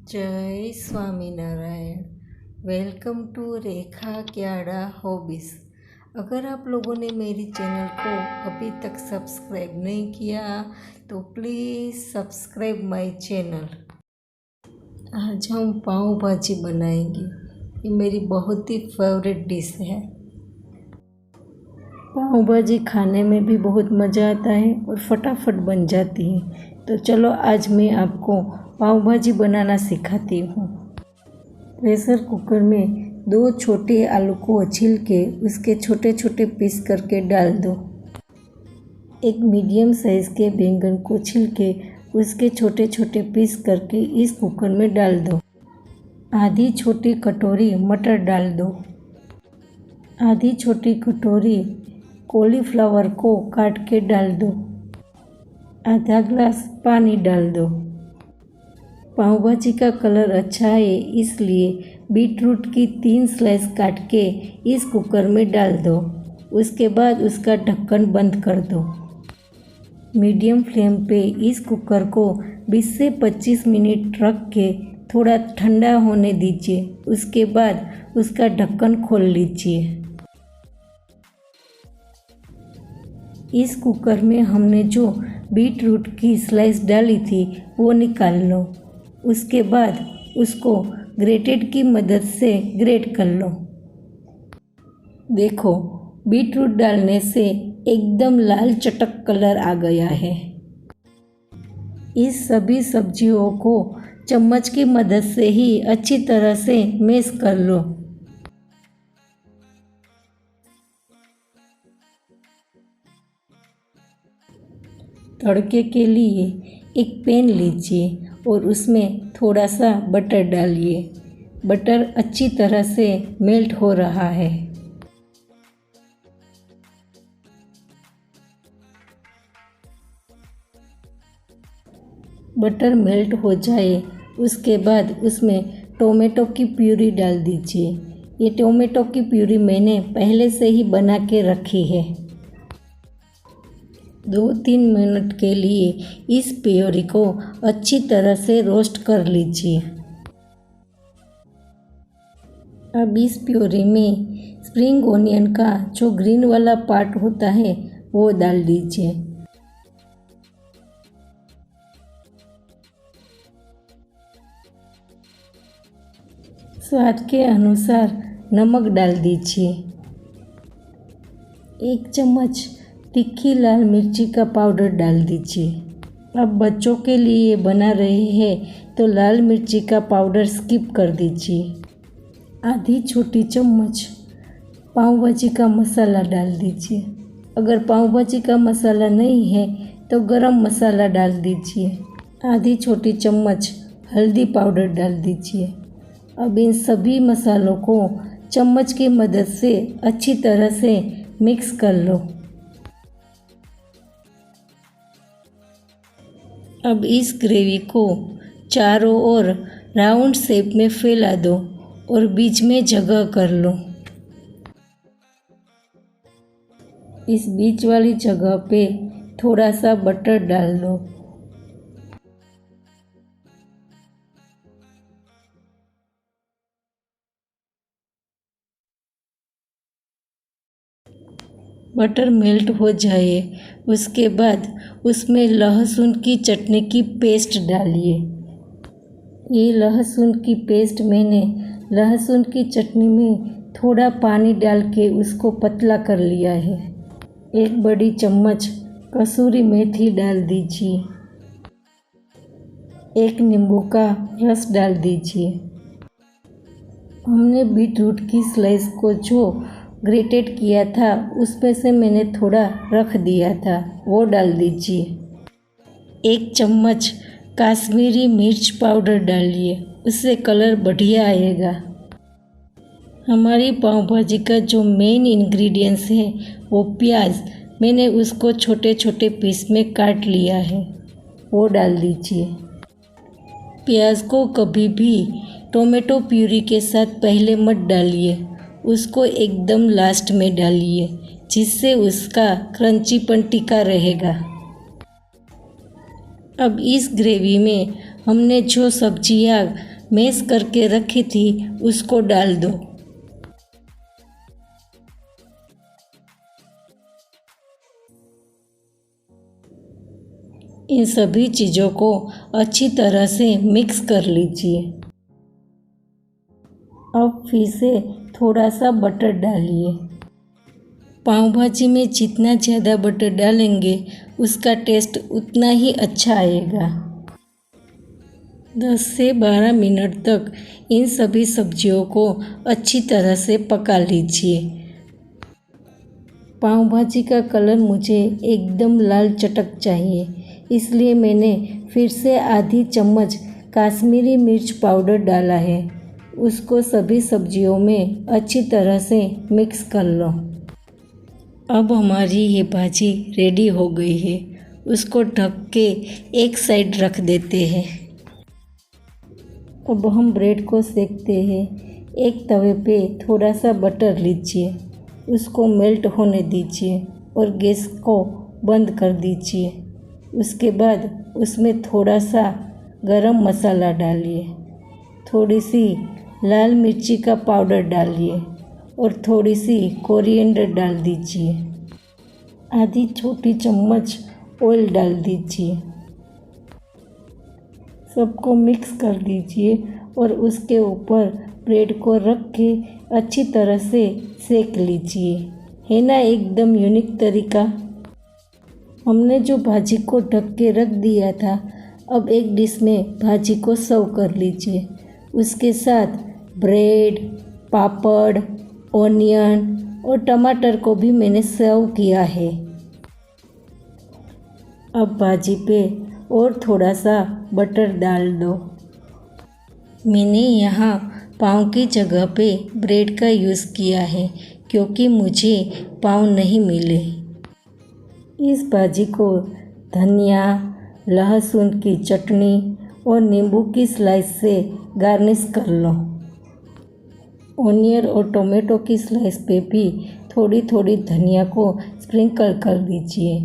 जय Swaminarayan. Welcome to Rekha Kyada hobbies. अगर आप लोगों ने मेरी चैनल को अभी तक सब्सक्राइब नहीं किया तो प्लीज़ सब्सक्राइब माय चैनल। आज हम पाव भाजी बनाएंगे। ये मेरी बहुत ही फेवरेट डिश है। पाव भाजी खाने में भी बहुत मज़ा आता है और फटाफट बन जाती है। तो चलो आज मैं आपको पाव भाजी बनाना सिखाती हूँ। प्रेशर कुकर में 2 छोटे आलू को छील के उसके छोटे छोटे पीस करके डाल दो। एक मीडियम साइज़ के बैंगन को छील के उसके छोटे छोटे पीस करके इस कुकर में डाल दो। आधी छोटी कटोरी मटर डाल दो। आधी छोटी कटोरी कॉलीफ्लावर को काट के डाल दो। आधा ग्लास पानी डाल दो। पाव भाजी का कलर अच्छा है इसलिए बीटरूट की 3 स्लाइस काट के इस कुकर में डाल दो। उसके बाद उसका ढक्कन बंद कर दो। मीडियम फ्लेम पे इस कुकर को 20 से 25 मिनट रख के थोड़ा ठंडा होने दीजिए। उसके बाद उसका ढक्कन खोल लीजिए। इस कुकर में हमने जो बीटरूट की स्लाइस डाली थी वो निकाल लो। उसके बाद उसको ग्रेटेड की मदद से ग्रेट कर लो। देखो, बीटरूट डालने से एकदम लाल चटक कलर आ गया है। इस सभी सब्जियों को चम्मच की मदद से ही अच्छी तरह से मैश कर लो। तड़के के लिए एक पैन लीजिए और उसमें थोड़ा सा बटर डालिए। बटर अच्छी तरह से मेल्ट हो रहा है। बटर मेल्ट हो जाए उसके बाद उसमें टोमेटो की प्यूरी डाल दीजिए। ये टोमेटो की प्यूरी मैंने पहले से ही बना के रखी है। 2-3 मिनट के लिए इस प्योरी को अच्छी तरह से रोस्ट कर लीजिए। अब इस प्योरी में स्प्रिंग ओनियन का जो ग्रीन वाला पार्ट होता है वो डाल दीजिए। स्वाद के अनुसार नमक डाल दीजिए। 1 चम्मच तीखी लाल मिर्ची का पाउडर डाल दीजिए। अब बच्चों के लिए बना रहे हैं तो लाल मिर्ची का पाउडर स्किप कर दीजिए। आधी छोटी चम्मच पाव भाजी का मसाला डाल दीजिए। अगर पाव भाजी का मसाला नहीं है तो गरम मसाला डाल दीजिए। आधी छोटी चम्मच हल्दी पाउडर डाल दीजिए। अब इन सभी मसालों को चम्मच की मदद से अच्छी तरह से मिक्स कर लो। अब इस ग्रेवी को चारों ओर राउंड शेप में फैला दो और बीच में जगह कर लो। इस बीच वाली जगह पे थोड़ा सा बटर डाल दो। बटर मेल्ट हो जाए उसके बाद उसमें लहसुन की चटनी की पेस्ट डालिए। ये लहसुन की पेस्ट मैंने लहसुन की चटनी में थोड़ा पानी डाल के उसको पतला कर लिया है। 1 बड़ी चम्मच कसूरी मेथी डाल दीजिए। 1 नींबू का रस डाल दीजिए। हमने बीटरूट की स्लाइस को जो ग्रेटेड किया था उसमें से मैंने थोड़ा रख दिया था वो डाल दीजिए। 1 चम्मच काश्मीरी मिर्च पाउडर डालिए, उससे कलर बढ़िया आएगा। हमारी पाव भाजी का जो मेन इंग्रेडिएंट्स है वो प्याज, मैंने उसको छोटे छोटे पीस में काट लिया है वो डाल दीजिए। प्याज को कभी भी टोमेटो प्यूरी के साथ पहले मत डालिए, उसको एकदम लास्ट में डालिए जिससे उसका क्रंचीपन टिका रहेगा। अब इस ग्रेवी में हमने जो सब्जियां मैश करके रखी थी उसको डाल दो। इन सभी चीज़ों को अच्छी तरह से मिक्स कर लीजिए। अब फिर से थोड़ा सा बटर डालिए। पाव भाजी में जितना ज़्यादा बटर डालेंगे उसका टेस्ट उतना ही अच्छा आएगा। 10 से 12 मिनट तक इन सभी सब्जियों को अच्छी तरह से पका लीजिए। पाव भाजी का कलर मुझे एकदम लाल चटक चाहिए, इसलिए मैंने फिर से आधी चम्मच काश्मीरी मिर्च पाउडर डाला है। उसको सभी सब्जियों में अच्छी तरह से मिक्स कर लो। अब हमारी ये भाजी रेडी हो गई है। उसको ढक के एक साइड रख देते हैं। अब हम ब्रेड को सेकते हैं। एक तवे पे थोड़ा सा बटर लीजिए, उसको मेल्ट होने दीजिए और गैस को बंद कर दीजिए। उसके बाद उसमें थोड़ा सा गरम मसाला डालिए, थोड़ी सी लाल मिर्ची का पाउडर डालिए और थोड़ी सी कोरिएंडर डाल दीजिए। आधी छोटी चम्मच ऑयल डाल दीजिए। सबको मिक्स कर दीजिए और उसके ऊपर ब्रेड को रख के अच्छी तरह से सेक लीजिए। है ना एकदम यूनिक तरीका। हमने जो भाजी को ढक के रख दिया था, अब एक डिश में भाजी को सर्व कर लीजिए। उसके साथ ब्रेड, पापड़, ऑनियन और टमाटर को भी मैंने सर्व किया है। अब भाजी पे और थोड़ा सा बटर डाल दो। मैंने यहाँ पाव की जगह पे ब्रेड का यूज़ किया है क्योंकि मुझे पाव नहीं मिले। इस भाजी को धनिया, लहसुन की चटनी और नींबू की स्लाइस से गार्निश कर लो। ऑनियन और टोमेटो की स्लाइस पे भी थोड़ी थोड़ी धनिया को स्प्रिंकल कर दीजिए।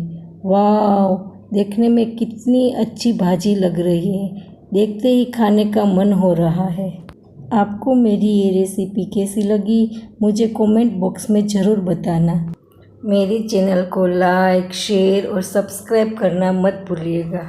वाह, देखने में कितनी अच्छी भाजी लग रही है। देखते ही खाने का मन हो रहा है। आपको मेरी ये रेसिपी कैसी लगी मुझे कमेंट बॉक्स में ज़रूर बताना। मेरी चैनल को लाइक, शेयर और सब्सक्राइब करना मत भूलिएगा।